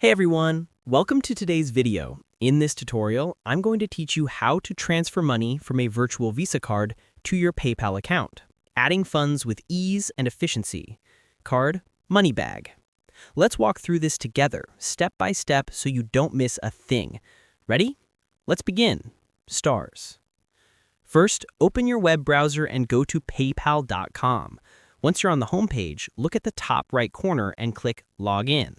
Hey everyone, welcome to today's video. In this tutorial, I'm going to teach you how to transfer money from a virtual Visa card to your PayPal account, adding funds with ease and efficiency. Card Money Bag. Let's walk through this together, step by step, so you don't miss a thing. Ready? Let's begin. Stars. First, open your web browser and go to paypal.com. Once you're on the home page, look at the top right corner and click Login.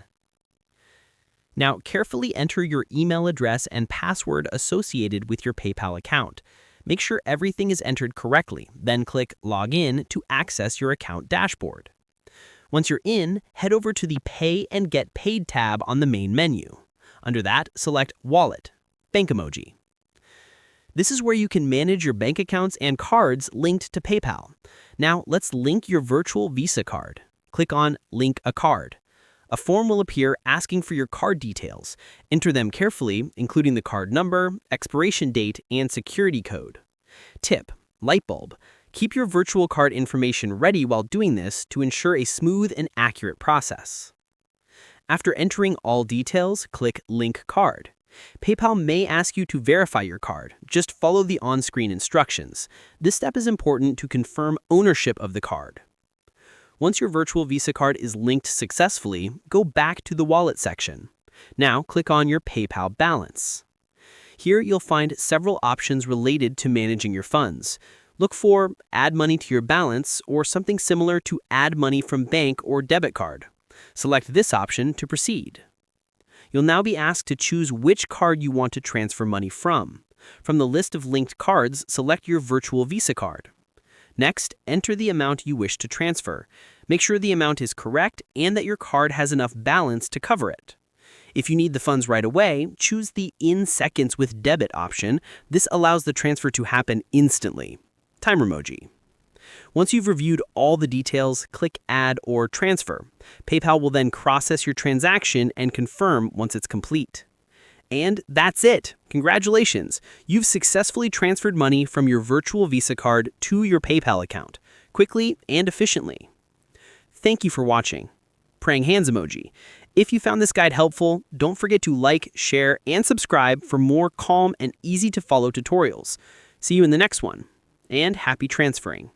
Now, carefully enter your email address and password associated with your PayPal account. Make sure everything is entered correctly, then click Login to access your account dashboard. Once you're in, head over to the Pay and Get Paid tab on the main menu. Under that, select Wallet, Bank Emoji. This is where you can manage your bank accounts and cards linked to PayPal. Now, let's link your virtual Visa card. Click on Link a Card. A form will appear asking for your card details. Enter them carefully, including the card number, expiration date, and security code. Tip: light bulb. Keep your virtual card information ready while doing this to ensure a smooth and accurate process. After entering all details, click Link Card. PayPal may ask you to verify your card. Just follow the on-screen instructions. This step is important to confirm ownership of the card. Once your virtual Visa card is linked successfully, go back to the Wallet section. Now click on your PayPal balance. Here you'll find several options related to managing your funds. Look for Add Money to Your Balance or something similar to Add Money from Bank or Debit Card. Select this option to proceed. You'll now be asked to choose which card you want to transfer money from. From the list of linked cards, select your virtual Visa card. Next, enter the amount you wish to transfer. Make sure the amount is correct and that your card has enough balance to cover it. If you need the funds right away, choose the In Seconds with Debit option. This allows the transfer to happen instantly. Timer emoji. Once you've reviewed all the details, click Add or Transfer. PayPal will then process your transaction and confirm once it's complete. And that's it. Congratulations! You've successfully transferred money from your virtual Visa card to your PayPal account, quickly and efficiently. Thank you for watching. Praying hands emoji. If you found this guide helpful, don't forget to like, share, and subscribe for more calm and easy to follow tutorials. See you in the next one, and happy transferring.